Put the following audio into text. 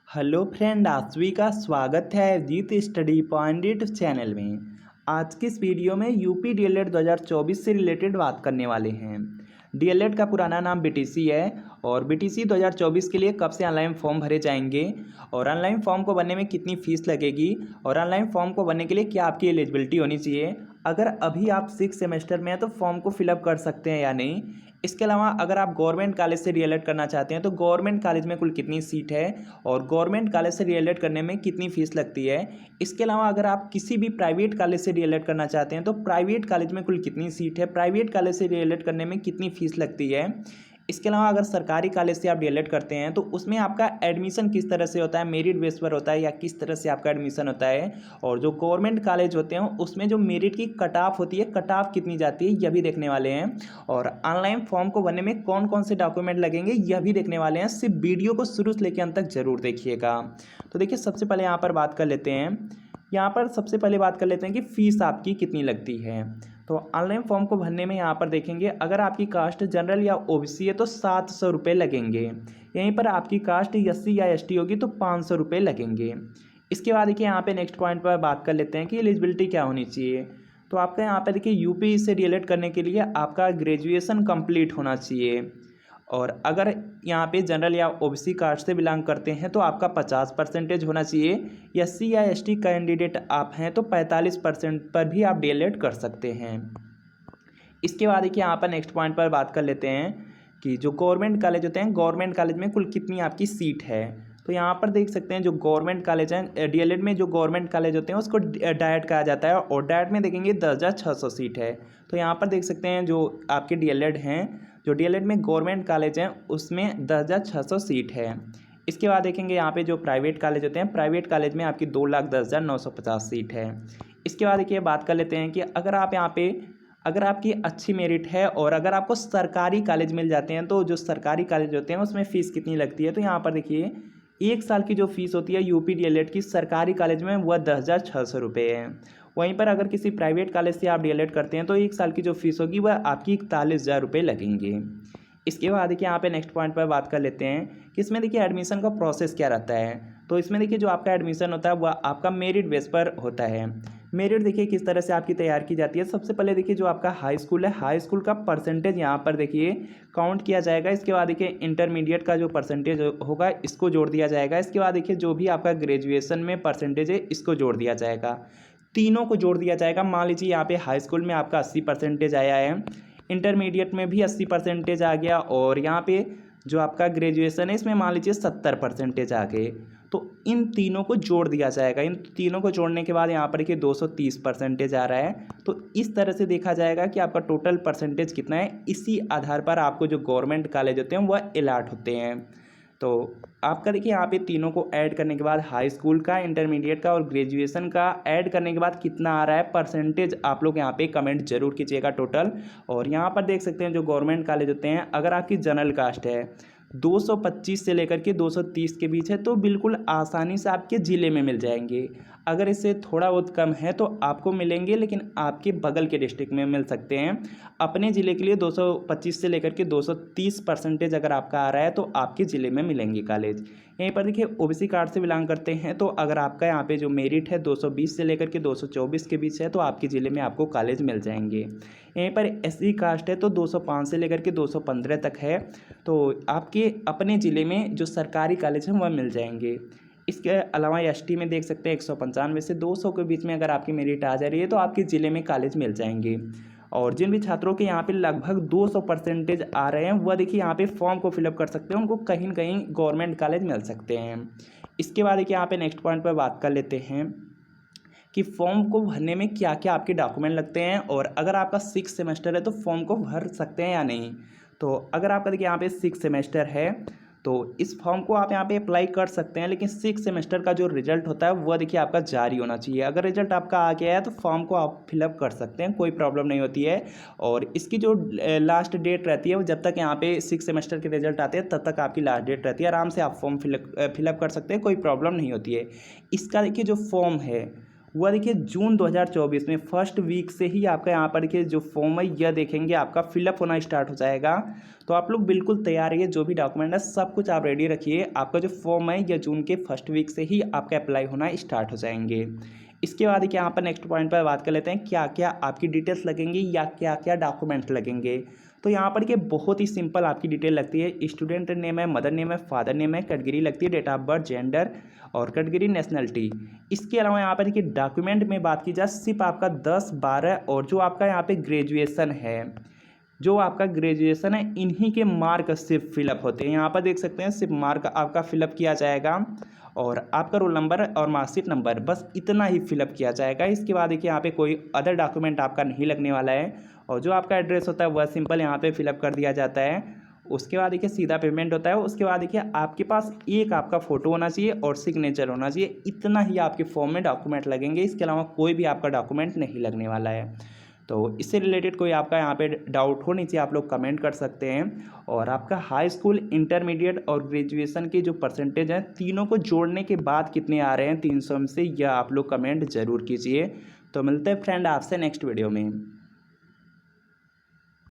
Hello friend, आप सभी का स्वागत है जीत स्टडी पॉइंट यूट्यूब चैनल में। आज की इस वीडियो में यूपी डीएलएड 2024 से रिलेटेड बात करने वाले हैं। डीएलएड का पुराना नाम बीटीसी है और बीटीसी 2024 के लिए कब से ऑनलाइन फॉर्म भरे जाएंगे और ऑनलाइन फॉर्म को भरने में कितनी फ़ीस लगेगी और ऑनलाइन फॉर्म को भरने के लिए क्या आपकी एलिजिबिलिटी होनी चाहिए। अगर अभी आप 6 सेमेस्टर में हैं तो फॉर्म को फिलअप कर सकते हैं या नहीं। इसके अलावा अगर आप गवर्नमेंट कॉलेज से डीएलएड करना चाहते हैं तो गवर्नमेंट कॉलेज में कुल कितनी सीट है और गवर्नमेंट कॉलेज से डीएलएड करने में कितनी फ़ीस लगती है। इसके अलावा अगर आप किसी भी प्राइवेट कॉलेज से डीएलएड करना चाहते हैं तो प्राइवेट कॉलेज में कुल कितनी सीट है, प्राइवेट कॉलेज से डीएलएड करने में कितनी फ़ीस लगती है। इसके अलावा अगर सरकारी कॉलेज से आप डीएलएड करते हैं तो उसमें आपका एडमिशन किस तरह से होता है, मेरिट बेस पर होता है या किस तरह से आपका एडमिशन होता है। और जो गवर्नमेंट कॉलेज होते हैं उसमें जो मेरिट की कट ऑफ होती है, कट ऑफ कितनी जाती है, यह भी देखने वाले हैं। और ऑनलाइन फॉर्म को भरने में कौन कौन से डॉक्यूमेंट लगेंगे यह भी देखने वाले हैं। सिर्फ वीडियो को शुरू से लेकर अंत तक जरूर देखिएगा। तो देखिए, सबसे पहले यहाँ पर बात कर लेते हैं। यहाँ पर सबसे पहले बात कर लेते हैं कि फ़ीस आपकी कितनी लगती है। तो ऑनलाइन फॉर्म को भरने में यहाँ पर देखेंगे, अगर आपकी कास्ट जनरल या ओबीसी है तो 700 रुपये लगेंगे। यहीं पर आपकी कास्ट एससी या एसटी होगी तो 500 रुपये लगेंगे। इसके बाद देखिए, यहाँ पे नेक्स्ट पॉइंट पर बात कर लेते हैं कि एलिजिबिलिटी क्या होनी चाहिए। तो आपका यहाँ पर देखिए, यूपी से डीएलएड करने के लिए आपका ग्रेजुएशन कंप्लीट होना चाहिए। और अगर यहाँ पे जनरल या ओबीसी कास्ट से बिलोंग करते हैं तो आपका 50% होना चाहिए। एससी या एसटी कैंडिडेट आप हैं तो 45% पर भी आप डीएलएड कर सकते हैं। इसके बाद देखिए, यहाँ पर नेक्स्ट पॉइंट पर बात कर लेते हैं कि जो गवर्नमेंट कॉलेज होते हैं, गवर्नमेंट कॉलेज में कुल कितनी आपकी सीट है। तो यहाँ पर देख सकते हैं, जो गवर्नमेंट कॉलेज हैं, डीएलएड में जो गवर्नमेंट कॉलेज होते हैं उसको डायट कहा जाता है और डायट में देखेंगे 10,600 सीट है। तो यहाँ पर देख सकते हैं जो आपके डीएलएड हैं, जो डीएलएड में गवर्नमेंट कॉलेज हैं उसमें 10,600 सीट है। इसके बाद देखेंगे यहाँ पे जो प्राइवेट कॉलेज होते हैं, प्राइवेट कॉलेज में आपकी 2,10,950 सीट है। इसके बाद देखिए, बात कर लेते हैं कि अगर आप यहाँ पे अगर आपकी अच्छी मेरिट है और अगर आपको सरकारी कॉलेज मिल जाते हैं तो जो सरकारी कॉलेज होते हैं उसमें फ़ीस कितनी लगती है। तो यहाँ पर देखिए, 1 साल की जो फीस होती है यूपी डीएलएड की सरकारी कॉलेज में वह 10,600 रुपये है। वहीं पर अगर किसी प्राइवेट कॉलेज से आप डीएलएड करते हैं तो 1 साल की जो फीस होगी वह आपकी 41,000 रुपये लगेंगे। इसके बाद देखिए, यहाँ पे नेक्स्ट पॉइंट पर बात कर लेते हैं कि इसमें देखिए एडमिशन का प्रोसेस क्या रहता है। तो इसमें देखिए, जो आपका एडमिशन होता है वह आपका मेरिट बेस पर होता है। मेरिट देखिए किस तरह से आपकी तैयार की जाती है। सबसे पहले देखिए, जो आपका हाई स्कूल है, हाई स्कूल का परसेंटेज यहाँ पर देखिए काउंट किया जाएगा। इसके बाद देखिए, इंटरमीडिएट का जो परसेंटेज होगा इसको जोड़ दिया जाएगा। इसके बाद देखिए, जो भी आपका ग्रेजुएशन में परसेंटेज है इसको जोड़ दिया जाएगा। तीनों को जोड़ दिया जाएगा। मान लीजिए यहाँ पे हाई स्कूल में आपका 80% आया है, इंटरमीडिएट में भी 80% आ गया और यहाँ पे जो आपका ग्रेजुएशन है इसमें मान लीजिए 70% आ गए। तो इन तीनों को जोड़ दिया जाएगा। इन तीनों को जोड़ने के बाद यहाँ पर देखिए 230% आ रहा है। तो इस तरह से देखा जाएगा कि आपका टोटल परसेंटेज कितना है। इसी आधार पर आपको जो गवर्नमेंट कॉलेज होते हैं वह अलॉट होते हैं। तो आपका देखिए, यहाँ पे तीनों को ऐड करने के बाद हाई स्कूल का, इंटरमीडिएट का और ग्रेजुएशन का ऐड करने के बाद कितना आ रहा है परसेंटेज, आप लोग यहाँ पे कमेंट जरूर कीजिएगा टोटल। और यहाँ पर देख सकते हैं जो गवर्नमेंट कॉलेज होते हैं, अगर आपकी जनरल कास्ट है 225 से लेकर के 230 के बीच है तो बिल्कुल आसानी से आपके ज़िले में मिल जाएंगे। अगर इससे थोड़ा बहुत कम है तो आपको मिलेंगे, लेकिन आपके बगल के डिस्ट्रिक्ट में मिल सकते हैं। अपने ज़िले के लिए 225 से लेकर के 230% अगर आपका आ रहा है तो आपके ज़िले में मिलेंगे कॉलेज। यहीं पर देखिए, ओबीसी कार्ड से बिलोंग करते हैं तो अगर आपका यहाँ पे जो मेरिट है 220 से लेकर के 224 के बीच है तो आपके ज़िले में आपको कॉलेज मिल जाएंगे। यहीं पर एससी कास्ट है तो 205 से लेकर के 215 तक है तो आपके अपने ज़िले में जो सरकारी कॉलेज हैं वह मिल जाएंगे। इसके अलावा एसटी में देख सकते हैं 195 से 200 के बीच में अगर आपकी मेरिट आ जा रही है तो आपके ज़िले में कॉलेज मिल जाएंगे। और जिन भी छात्रों के यहाँ पे लगभग 200% आ रहे हैं वह देखिए यहाँ पे फॉर्म को फिलअप कर सकते हैं, उनको कहीं न कहीं गवर्नमेंट कॉलेज मिल सकते हैं। इसके बाद देखिए, यहाँ पे नेक्स्ट पॉइंट पर बात कर लेते हैं कि फॉर्म को भरने में क्या क्या आपके डॉक्यूमेंट लगते हैं और अगर आपका 6 सेमेस्टर है तो फॉर्म को भर सकते हैं या नहीं। तो अगर आपका देखिए यहाँ पे 6 सेमेस्टर है तो इस फॉर्म को आप यहाँ पे अप्लाई कर सकते हैं, लेकिन 6 सेमेस्टर का जो रिजल्ट होता है वह देखिए आपका जारी होना चाहिए। अगर रिजल्ट आपका आ गया है तो फॉर्म को आप फिलअप कर सकते हैं, कोई प्रॉब्लम नहीं होती है। और इसकी जो लास्ट डेट रहती है वो जब तक यहाँ पे 6 सेमेस्टर के रिजल्ट आते हैं तब तक आपकी लास्ट डेट रहती है। आराम से आप फॉर्म फिलअप कर सकते हैं, कोई प्रॉब्लम नहीं होती है। इसका देखिए जो फॉर्म है वह देखिए जून 2024 में फर्स्ट वीक से ही आपका यहाँ पर के जो फॉर्म है यह देखेंगे आपका फिलअप होना स्टार्ट हो जाएगा। तो आप लोग बिल्कुल तैयार रहिए, जो भी डॉक्यूमेंट है सब कुछ आप रेडी रखिए। आपका जो फॉर्म है यह जून के फर्स्ट वीक से ही आपका अप्लाई होना स्टार्ट हो जाएंगे। इसके बाद देखिए यहाँ पर नेक्स्ट पॉइंट पर बात कर लेते हैं क्या क्या आपकी डिटेल्स लगेंगी या क्या क्या डॉक्यूमेंट लगेंगे। तो यहाँ पर के बहुत ही सिंपल आपकी डिटेल लगती है। स्टूडेंट नेम है, मदर नेम है, फादर नेम है, कैटेगरी लगती है डेट ऑफ बर्थ, जेंडर और कैटेगरी नेशनलिटी। इसके अलावा यहाँ पर देखिए डॉक्यूमेंट में बात की जाए सिर्फ आपका 10, 12 और जो आपका यहाँ पे ग्रेजुएशन है, जो आपका ग्रेजुएशन है इन्हीं के मार्क सिर्फ फिलअप होते हैं। यहाँ पर देख सकते हैं सिर्फ मार्क आपका फिलअप किया जाएगा और आपका रोल नंबर और मार्कशीट नंबर, बस इतना ही फिलअप किया जाएगा। इसके बाद देखिए यहाँ पे कोई अदर डॉक्यूमेंट आपका नहीं लगने वाला है और जो आपका एड्रेस होता है वह सिंपल यहाँ पे फिलअप कर दिया जाता है। उसके बाद देखिए सीधा पेमेंट होता है। उसके बाद देखिए आपके पास एक आपका फ़ोटो होना चाहिए और सिग्नेचर होना चाहिए, इतना ही आपके फॉर्म में डॉक्यूमेंट लगेंगे। इसके अलावा कोई भी आपका डॉक्यूमेंट नहीं लगने वाला है। तो इससे रिलेटेड कोई आपका यहाँ पे डाउट हो नीचे आप लोग कमेंट कर सकते हैं। और आपका हाई स्कूल, इंटरमीडिएट और ग्रेजुएशन के जो परसेंटेज हैं तीनों को जोड़ने के बाद कितने आ रहे हैं 300 में से, यह आप लोग कमेंट ज़रूर कीजिए। तो मिलते हैं फ्रेंड आपसे नेक्स्ट वीडियो में।